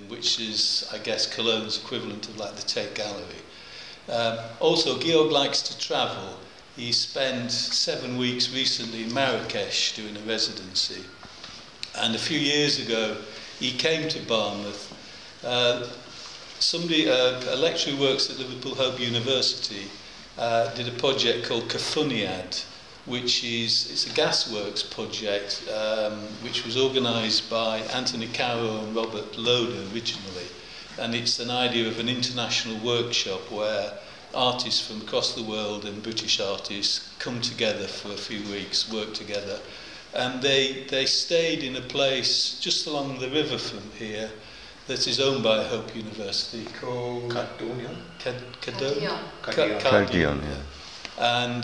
which is, I guess, Cologne's equivalent of like the Tate Gallery. Also, Georg likes to travel. He spent 7 weeks recently in Marrakesh doing a residency. And a few years ago, he came to Barmouth. A lecturer who works at Liverpool Hope University did a project called Cathuniad, which it's a gasworks project which was organised by Anthony Caro and Robert Loder originally. And it's an idea of an international workshop where artists from across the world and British artists come together for a few weeks, work together. And they stayed in a place just along the river from here that is owned by Hope University called Cardion. And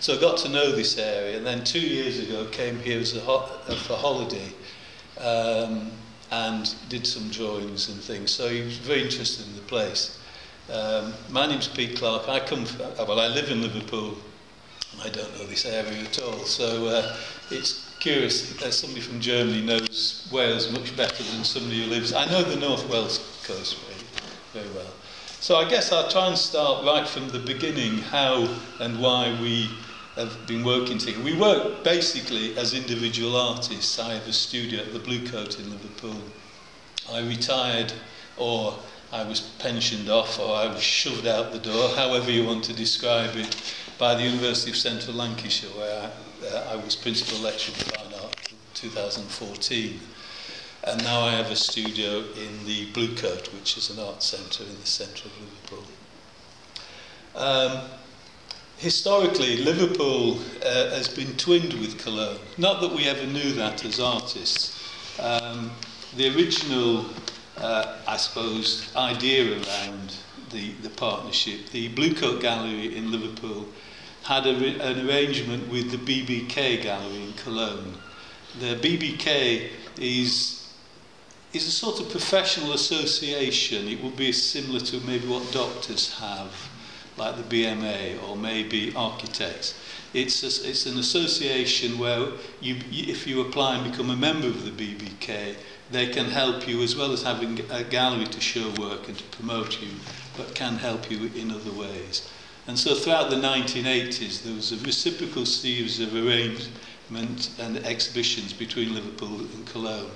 so I got to know this area, and then 2 years ago came here as for holiday and did some drawings and things. So he was very interested in the place. My name's Pete Clarke. I live in Liverpool. I don't know this area at all, so it's curious that somebody from Germany knows Wales much better than somebody who lives. I know the North Wales coast very well. So I guess I'll try and start right from the beginning, how and why we have been working together. We work basically as individual artists. I have a studio at the Blue Coat in Liverpool. I retired, or I was pensioned off, or I was shoved out the door, however you want to describe it, by the University of Central Lancashire, where I was principal lecturer of fine art in 2014. And now I have a studio in the Blue Coat, which is an art centre in the centre of Liverpool. Historically, Liverpool has been twinned with Cologne. Not that we ever knew that as artists. The original, I suppose, idea around the partnership, the Blue Coat Gallery in Liverpool had an arrangement with the BBK Gallery in Cologne. The BBK is a sort of professional association. It would be similar to maybe what doctors have, like the BMA, or maybe architects. It's an association where if you apply and become a member of the BBK, they can help you, as well as having a gallery to show work and to promote you, but can help you in other ways. And so throughout the 1980s, there was a reciprocal series of arrangement and exhibitions between Liverpool and Cologne.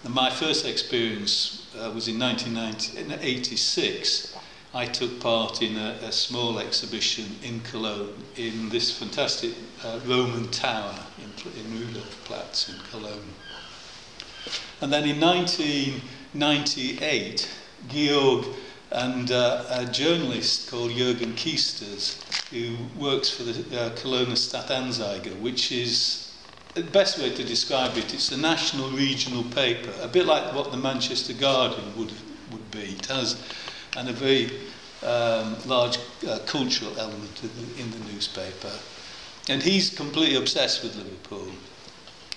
And my first experience was in 1986. I took part in a small exhibition in Cologne in this fantastic Roman tower in Rudolfplatz in Cologne. And then in 1998, Georg and a journalist called Jürgen Kiesters, who works for the Kölner Stadtanzeiger, which is, the best way to describe it, it's a national regional paper, a bit like what the Manchester Guardian would be. It has a very large cultural element in the newspaper. And he's completely obsessed with Liverpool.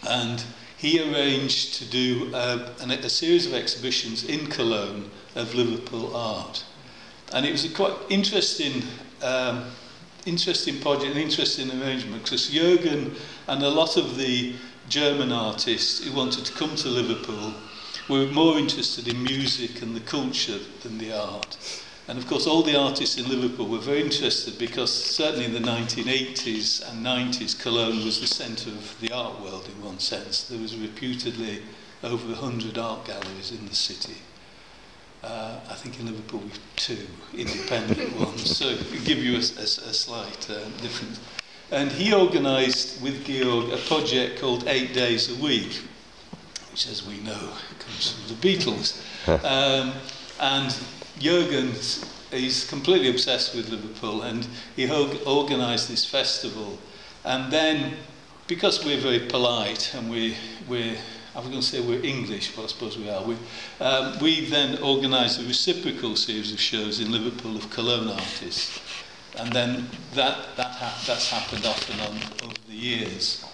And he arranged to do a series of exhibitions in Cologne of Liverpool art. And it was a quite interesting project, an interesting arrangement, because Jürgen and a lot of the German artists who wanted to come to Liverpool were more interested in music and the culture than the art. And of course all the artists in Liverpool were very interested, because certainly in the 1980s and 90s Cologne was the centre of the art world in one sense. There was reputedly over 100 art galleries in the city. I think in Liverpool we've 2 independent ones, so to give you a slight difference. And he organised with Georg a project called 8 Days a Week, which, as we know, comes from the Beatles. And Jürgen is completely obsessed with Liverpool, and he organised this festival. And then, because we're very polite and we're I was going to say we're English, but I suppose we are. We then organised a reciprocal series of shows in Liverpool of Cologne artists. And then that's happened off and on over the years.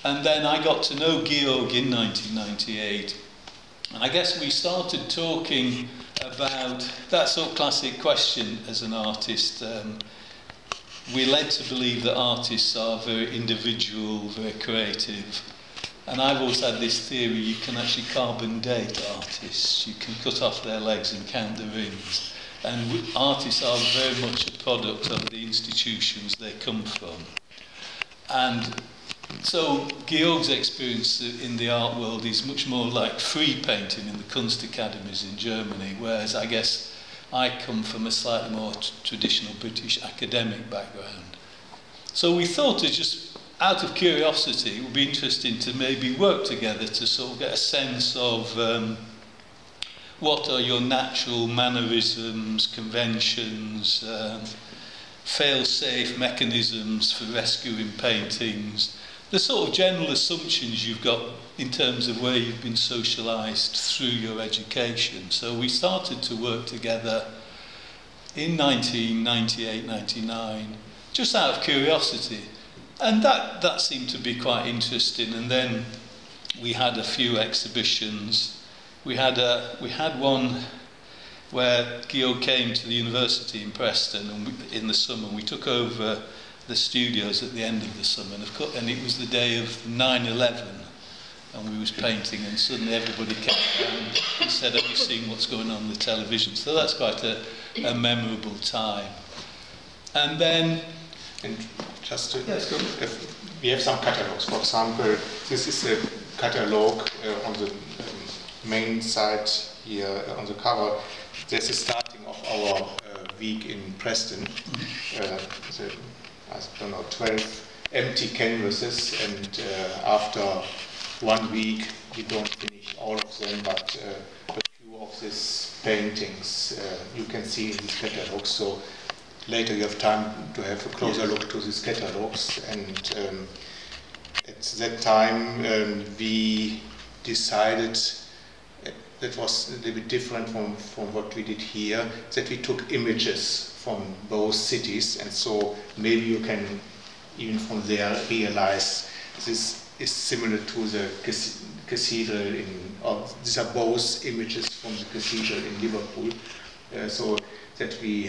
And then I got to know Georg in 1998. And I guess we started talking about that sort of classic question as an artist. We're led to believe that artists are very individual, very creative. And I've always had this theory, you can actually carbon date artists. You can cut off their legs and count the rings. And artists are very much a product of the institutions they come from. And so Georg's experience in the art world is much more like free painting in the Kunst academies in Germany, whereas I guess I come from a slightly more traditional British academic background. So we thought it just, out of curiosity, it would be interesting to maybe work together to sort of get a sense of what are your natural mannerisms, conventions, fail-safe mechanisms for rescuing paintings, the sort of general assumptions you've got in terms of where you've been socialised through your education. So we started to work together in 1998-99, just out of curiosity. And that seemed to be quite interesting. And then we had a few exhibitions. We had one where Georg came to the university in Preston and in the summer. We took over the studios at the end of the summer, and it was the day of 9/11, and we was painting, and suddenly everybody came around and said, "Have you seen what's going on the television?" So that's quite a memorable time. And then... And just to, yes, we have some catalogs. For example, this is a catalog on the main side here on the cover. This is starting of our week in Preston. I don't know, 12 empty canvases, and after 1 week we don't finish all of them, but a few of these paintings you can see in this catalog. So later you have time to have a closer look to these catalogs, and at that time we decided, that was a little bit different from what we did here, that we took images from both cities, and so maybe you can even from there realize this is similar to the cathedral or these are both images from the cathedral in Liverpool, so that we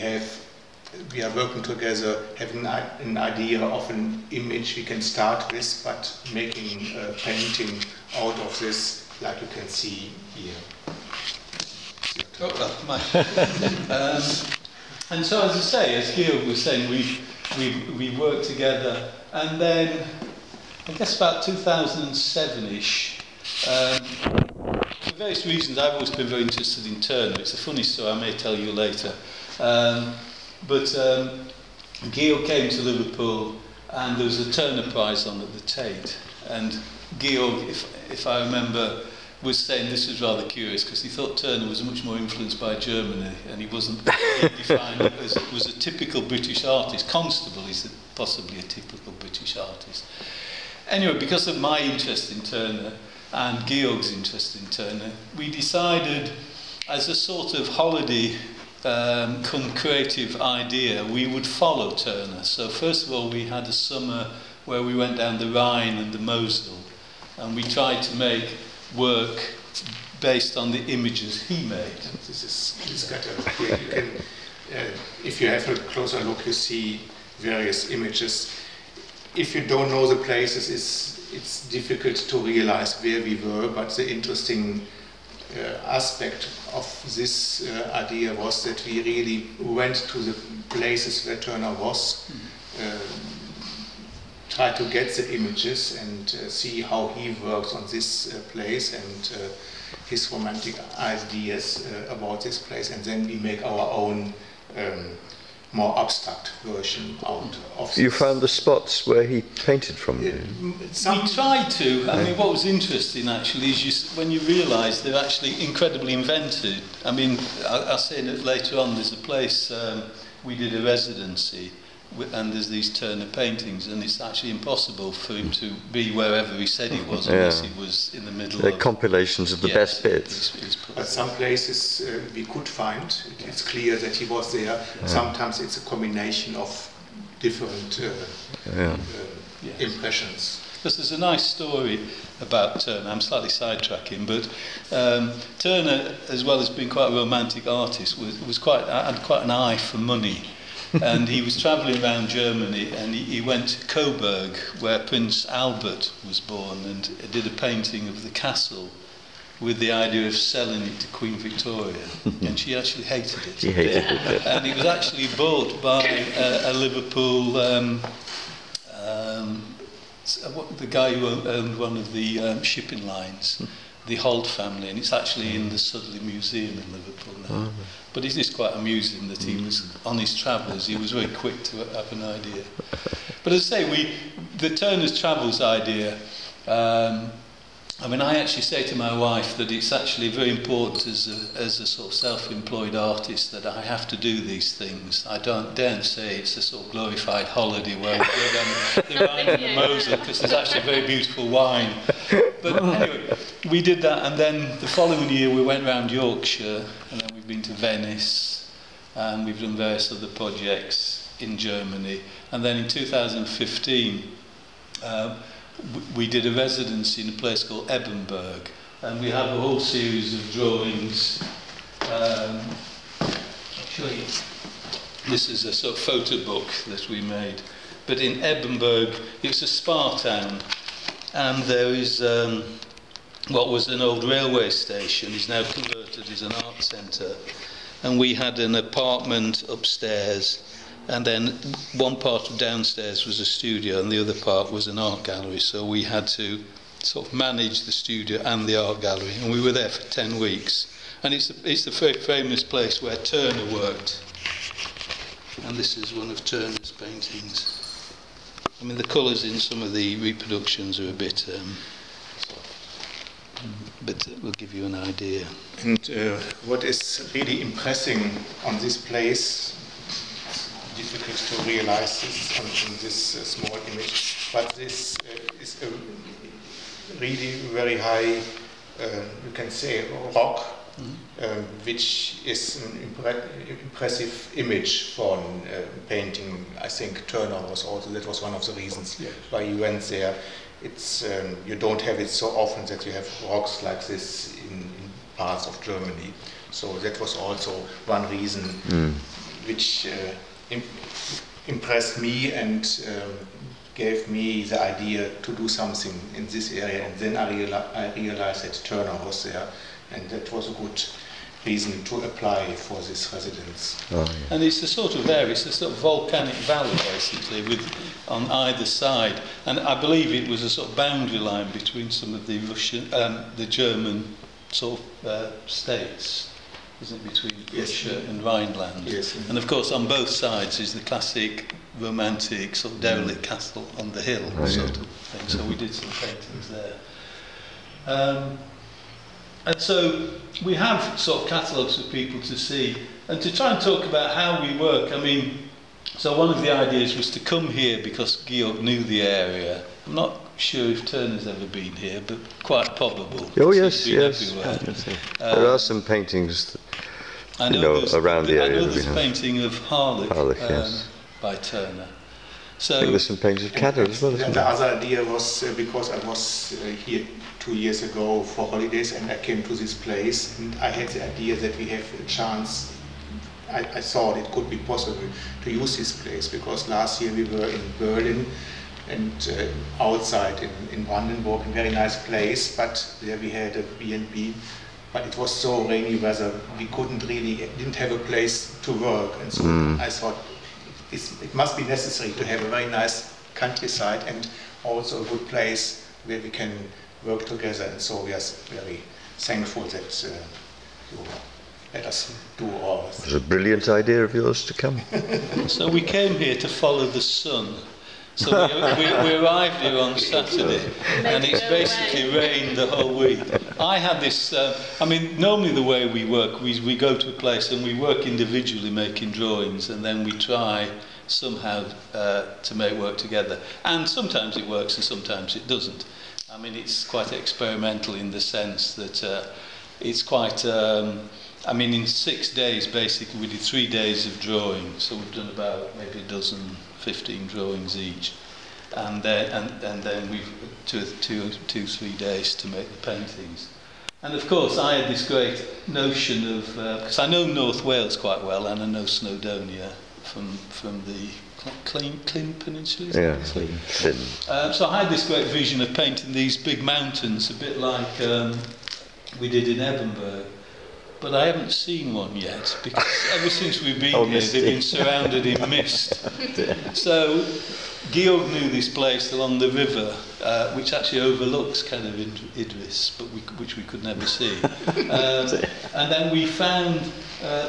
are working together, having an idea of an image we can start with, but making a painting out of this, like you can see here. And so, as I say, as Georg was saying, we worked together, and then I guess about 2007-ish, for various reasons I've always been very interested in Turner. It's a funny story, I may tell you later. But Georg came to Liverpool, and there was a Turner Prize on at the Tate, and Georg, if I remember, was saying this was rather curious because he thought Turner was much more influenced by Germany, and he wasn't defined as was a typical British artist. Constable is possibly a typical British artist. Anyway, because of my interest in Turner and Georg's interest in Turner, we decided, as a sort of holiday come creative idea, we would follow Turner. So first of all, we had a summer where we went down the Rhine and the Mosel, and we tried to make work based on the images he made. This is catalog here. You can, if you have a closer look, you see various images. If you don't know the places, it's difficult to realize where we were, but the interesting aspect of this idea was that we really went to the places where Turner was, try to get the images and see how he works on this place and his romantic ideas about this place, and then we make our own more abstract version out of You found the spots where he painted from? We tried to. I mean, what was interesting actually is when you realise they're actually incredibly invented. I mean, I'll say it later on, there's a place we did a residency, and there's these Turner paintings, and it's actually impossible for him to be wherever he said he was, unless he was in the middle They're compilations of the best bits. But some places we could find, it's clear that he was there. Sometimes it's a combination of different impressions. Because there's a nice story about Turner. I'm slightly sidetracking, but Turner, as well as being quite a romantic artist, had quite an eye for money. And he was travelling around Germany, and he went to Coburg, where Prince Albert was born, and did a painting of the castle with the idea of selling it to Queen Victoria, and she actually hated it. She hated it. And it was actually bought by a Liverpool, the guy who owned one of the shipping lines, the Holt family, and it's actually in the Sudley Museum in Liverpool now. Oh. But it is quite amusing that he was, on his travels, he was very quick to have an idea. But as I say, the Turner's Travels idea, I mean, I actually say to my wife that it's actually very important as a sort of self-employed artist that I have to do these things. I don't say it's a sort of glorified holiday where we go down the Rhine and the Mosel, because there's actually very beautiful wine. But anyway, we did that, and then the following year we went around Yorkshire, and then we've been to Venice, and we've done various other projects in Germany. And then in 2015, we did a residency in a place called Edinburgh, and we have a whole series of drawings. I'll show you. This is a sort of photo book that we made. But in Edinburgh, it's a spa town, and there is what was an old railway station is now converted as an art centre, and we had an apartment upstairs. And then one part of downstairs was a studio and the other part was an art gallery. So we had to sort of manage the studio and the art gallery. And we were there for 10 weeks. And it's the very famous place where Turner worked. And this is one of Turner's paintings. I mean, the colours in some of the reproductions are a bit... but we'll give you an idea. And what is really impressing on this place, difficult to realize this on this small image, but this is a really very high, you can say, rock, which is an impressive image for painting. I think Turner was also, that was one of the reasons why he went there. It's you don't have it so often that you have rocks like this in parts of Germany. So that was also one reason which impressed me and gave me the idea to do something in this area. And then I realized that Turner was there, and that was a good reason to apply for this residence. Oh, yeah. And it's a sort of area, it's a sort of volcanic valley basically, with on either side. And I believe it was a sort of boundary line between some of the Russian, the German sort of states. Isn't it, between Russia and Rhineland? Yes. And of course on both sides is the classic romantic sort of derelict castle on the hill sort of thing. So we did some paintings there. And so we have sort of catalogues for people to see and to try and talk about how we work. I mean, so one of the ideas was to come here because Georg knew the area. I'm not sure if Turner's ever been here, but quite probable. Oh yes, He's been yes. everywhere. There are some paintings, around the area. I know there's a painting of Harlech, yes. by Turner. I So think there's some paintings of Caddo as well, isn't And the there? other idea was because I was here 2 years ago for holidays, and I came to this place, and I had the idea that we have a chance. I thought it could be possible to use this place, because last year we were in Berlin and outside in Brandenburg, a very nice place, but there we had a B&B, but it was so rainy weather, we didn't have a place to work, and so I thought it must be necessary to have a very nice countryside and also a good place where we can work together, and so we are very thankful that you let us do all this. It was a brilliant idea of yours to come. So we came here to follow the sun. So we arrived here on Saturday, and it's basically rained the whole week. I had this, I mean, normally the way we work, we go to a place and we work individually making drawings, and then we try somehow to make work together. And sometimes it works and sometimes it doesn't. I mean, it's quite experimental in the sense that it's quite... I mean, in 6 days, basically, we did 3 days of drawing, so we've done about maybe 15 drawings each, and then we've 3 days to make the paintings. And of course, I had this great notion of, because I know North Wales quite well, and I know Snowdonia from the Klin Peninsula. Yeah, Klin. So I had this great vision of painting these big mountains, a bit like we did in Edinburgh. But I haven't seen one yet, because ever since we've been here, they've been surrounded in mist. So Georg knew this place along the river, which actually overlooks kind of Idris, but which we could never see. And then we found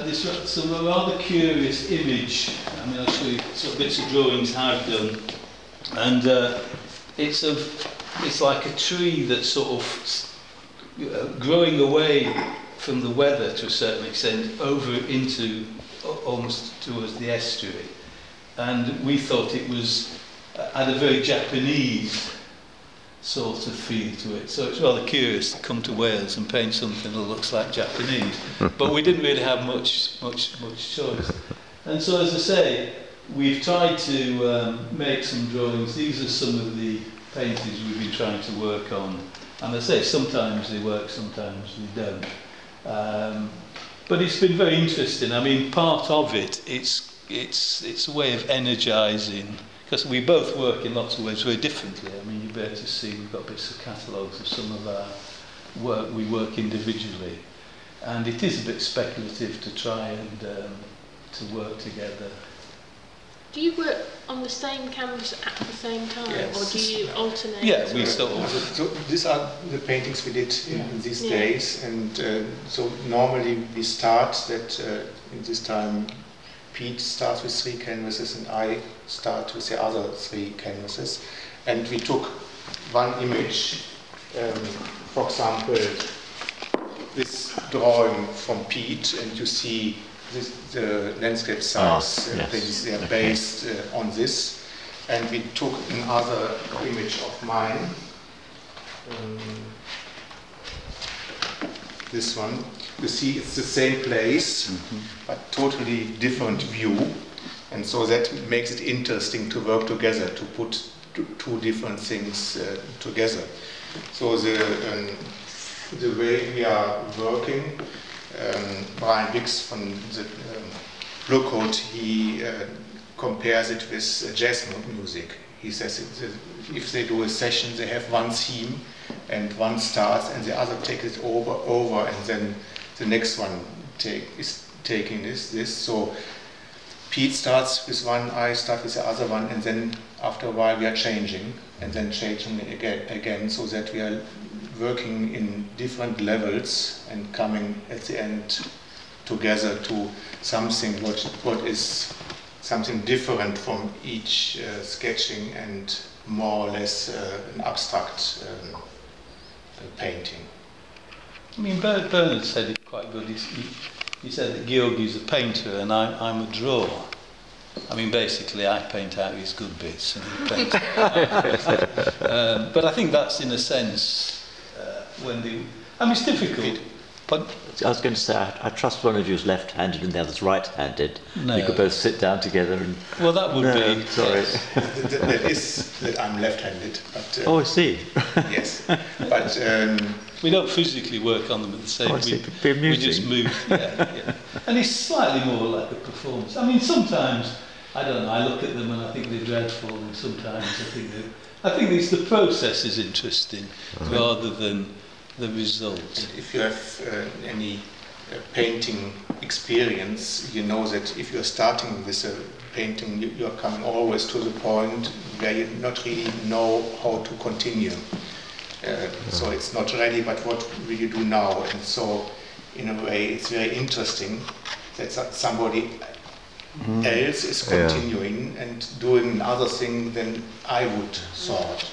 this some rather curious image. I mean, I'll show you some bits of drawings I've done. And it's like a tree that's sort of growing away from the weather to a certain extent over into almost towards the estuary, and we thought it was had a very Japanese sort of feel to it. So it's rather curious to come to Wales and paint something that looks like Japanese, but we didn't really have much choice. And so, as I say, we've tried to make some drawings. These are some of the paintings we've been trying to work on, and I say sometimes they work, sometimes they don't. But it's been very interesting. I mean, part of it, it's a way of energising, because we both work in lots of ways very differently. I mean, you'll be able to see we've got bits of catalogues of some of our work. We work individually, and it is a bit speculative to try and to work together. Do you work on the same canvas at the same time, or do you alternate? Yeah, we sort of. So these are the paintings we did in these days, and so normally we start that in this time. Pete starts with 3 canvases, and I start with the other 3 canvases, and we took one image. For example, this drawing from Pete, and you see. The landscape size they are based on this, and we took another image of mine, this one. You see it's the same place, but totally different view, and so that makes it interesting to work together, to put two different things together. So the way we are working, Brian Biggs from the Blue Coat, he compares it with jazz music. He says if they do a session, they have one theme, and one starts, and the other takes it over, and then the next one is taking this. So Pete starts with one, I start with the other one, and then after a while we are changing, and then changing again, so that we are working in different levels and coming at the end together to something what is something different from each sketching, and more or less an abstract painting. I mean, Bernard said it quite good. He said that Georg is a painter and I'm a drawer. I mean, basically, I paint out his good bits and he paints out. But I think that's, in a sense, I mean, it's difficult. But I was going to say, I trust one of you is left-handed and the other's right-handed. No. You could both sit down together and... Well, that would be... Sorry. That is that I'm left-handed. But, I see. Yes. But... we don't physically work on them at the same time. We just move. Yeah. And it's slightly more like a performance. I mean, sometimes, I don't know, I look at them and I think they're dreadful, and sometimes I think it's the process is interesting rather than the result. And if you have any painting experience, you know that if you're starting with a painting, you're coming always to the point where you not really know how to continue. So it's not ready, but what will you do now? And so, in a way, it's very interesting that somebody else is continuing and doing another thing than I would thought.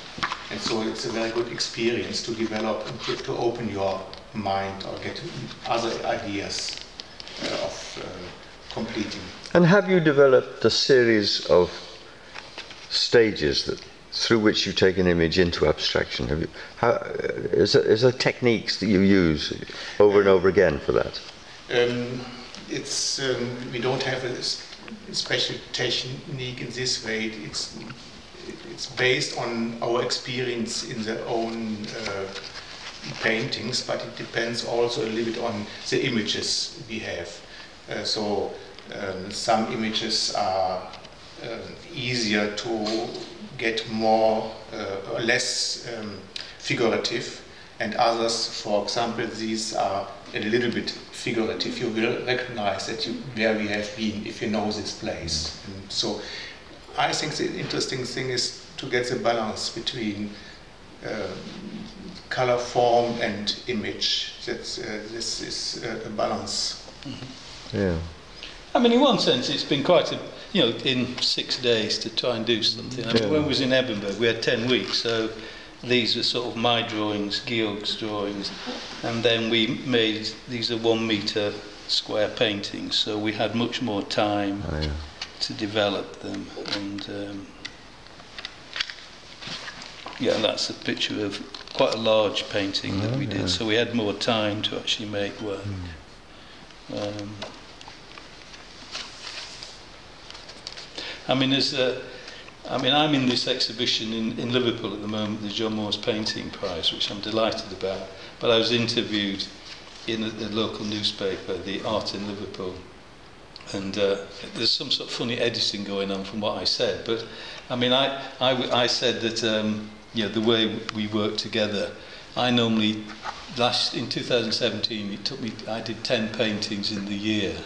And so it's a very good experience to develop and to open your mind or get other ideas of completing. And have you developed a series of stages through which you take an image into abstraction? Is there techniques that you use over and over again for that? We don't have a special technique in this way. It's based on our experience in the own paintings, but it depends also a little bit on the images we have. So Some images are easier to get more or less figurative, and others, for example, these are a little bit figurative. You will recognize that where we have been if you know this place. And so I think the interesting thing is to get the balance between color, form and image. This is a balance. Yeah. I mean, in one sense, it's been quite a, in 6 days to try and do something. I mean, when we was in Edinburgh, we had 10 weeks, so these were sort of my drawings, Georg's drawings, and then we made, these are 1 metre square paintings, so we had much more time to develop them. And that's a picture of quite a large painting that we did, so we had more time to actually make work. I mean, I'm in this exhibition in Liverpool at the moment, the John Moores Painting Prize, which I'm delighted about. But I was interviewed in the local newspaper, The Art in Liverpool, and there's some sort of funny editing going on from what I said. But I mean, I said that the way we work together, I normally in 2017 it took me, I did 10 paintings in the year.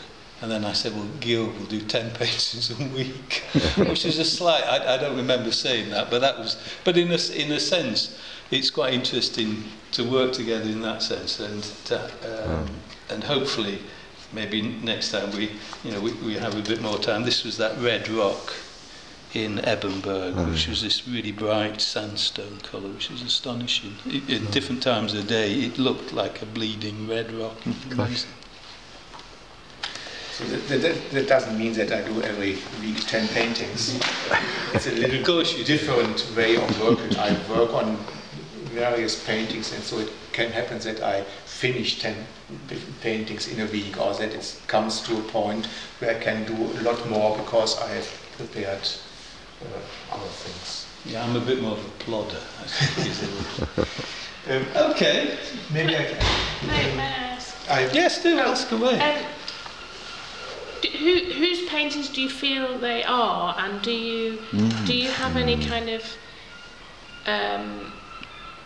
And then I said, well, Georg will do 10 paintings a week, which is a slight, I don't remember saying that, but in a sense, it's quite interesting to work together in that sense, and hopefully, maybe next time we have a bit more time. This was that red rock in Edinburgh, which was this really bright sandstone colour, which was astonishing. At different times of the day, it looked like a bleeding red rock. So that doesn't mean that I do every week 10 paintings. It's a little different way of working. I work on various paintings, and so it can happen that I finish 10 paintings in a week, or that it comes to a point where I can do a lot more because I have prepared other things. Yeah, I'm a bit more of a plodder, I think. Okay. Maybe I can. May I ask? Yes, do ask away. Whose paintings do you feel they are, and do you have any kind of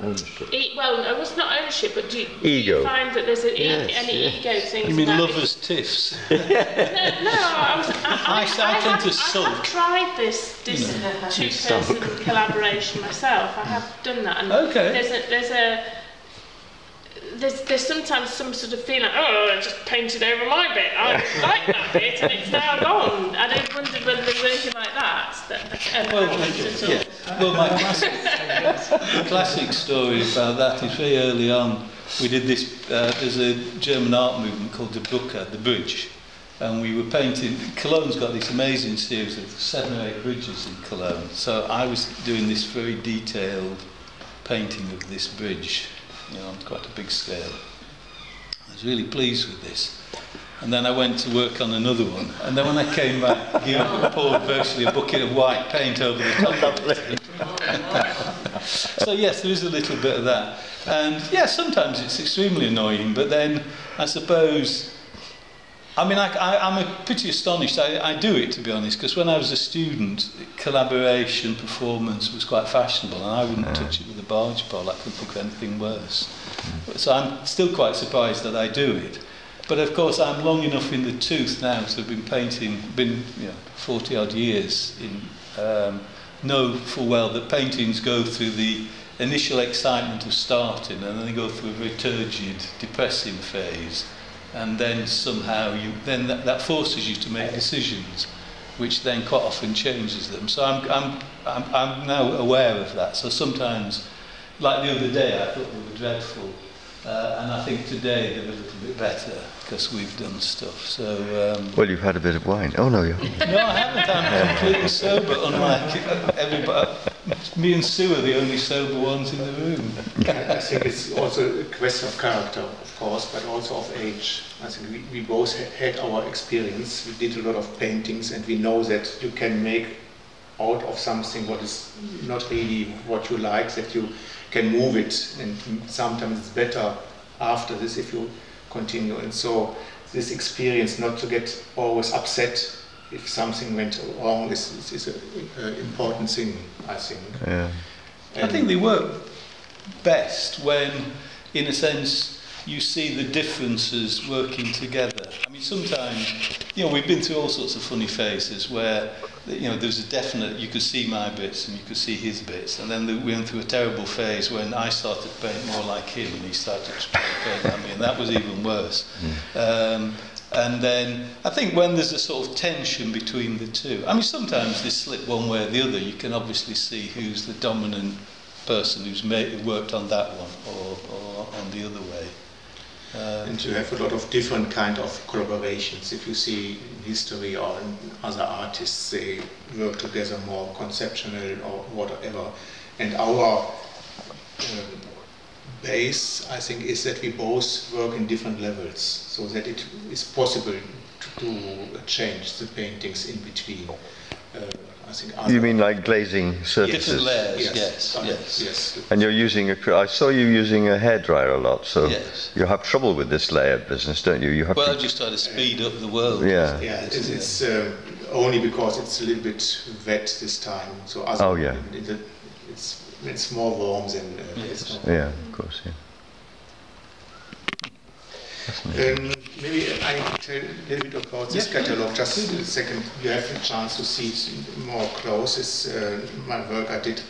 Ownership. well, no, it's not ownership, but do Ego. you find that there's any ego things? You mean about lovers' tiffs? No, I tend to sulk. have tried this two-person collaboration myself. I have done that, and there's sometimes some sort of feeling, I just painted over my bit. I like that bit, and it's now gone. And I wondered whether there's anything like that. Well, my classic story about that is very early on. We did this. There's a German art movement called the Brücke, the bridge, and we were painting. Cologne's got this amazing series of 7 or 8 bridges in Cologne. So I was doing this very detailed painting of this bridge, on quite a big scale. I was really pleased with this. And then I went to work on another one. And then when I came back, Georg poured virtually a bucket of white paint over the top of it. So yes, there is a little bit of that. And yeah, sometimes it's extremely annoying, but then I suppose, I'm pretty astonished. I do it, to be honest, because when I was a student, collaboration, performance was quite fashionable, and I wouldn't touch it with a barge pole. I couldn't think of anything worse. So I'm still quite surprised that I do it. But of course, I'm long enough in the tooth now to have been painting, 40 odd years, know full well that paintings go through the initial excitement of starting, and then they go through a very turgid, depressing phase. And then somehow that forces you to make decisions, which then quite often changes them. So I'm now aware of that. So sometimes, like the other day, I thought they were dreadful, and I think today they're a little bit better because we've done stuff. So well, you've had a bit of wine. Oh no, you haven't. No, I haven't. I'm completely sober, unlike everybody. Me and Sue are the only sober ones in the room. I think it's also a question of character, of course, but also of age. I think we both had our experience. We did a lot of paintings, and we know that you can make out of something what is not really what you like, that you can move it, and sometimes it's better after this if you continue. And so this experience not to get always upset if something went wrong is an important thing, I think. Yeah. I think they work best when, in a sense, you see the differences working together. I mean, sometimes, we've been through all sorts of funny phases where, there's a definite, you could see my bits and you could see his bits, and then we went through a terrible phase when I started to paint more like him and he started to paint like me, and that was even worse. And then, I think when there's a sort of tension between the two, I mean, sometimes they slip one way or the other. You can obviously see who's the dominant person who worked on that one or on the other way. And you have a lot of different kind of collaborations. If you see in history or in other artists, they work together more conceptual or whatever. And our base, I think, is that we both work in different levels, so that it is possible to change the paintings in between. I think you mean like glazing surfaces? Different layers, yes. And you're using I saw you using a hairdryer a lot, so yes. You have trouble with this layered business, don't you? You have I just try to speed up the world. Yeah. It's only because it's a little bit wet this time. So it's more warm than it's not. Yeah, of course, yeah. Maybe I tell a little bit about this catalogue. Just a second, you have a chance to see it more close. It's my work I did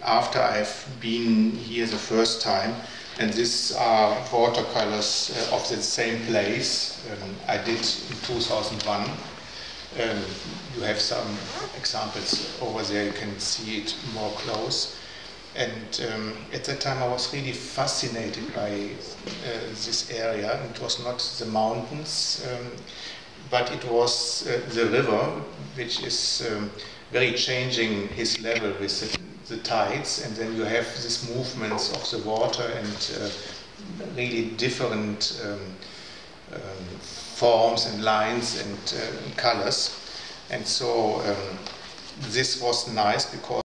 after I've been here the first time, and these are watercolors of the same place I did in 2001. You have some examples over there, you can see it more close. And at that time I was really fascinated by this area. It was not the mountains, but it was the river, which is very changing his level with the tides, and then you have these movements of the water and really different forms and lines and colors. And so this was nice because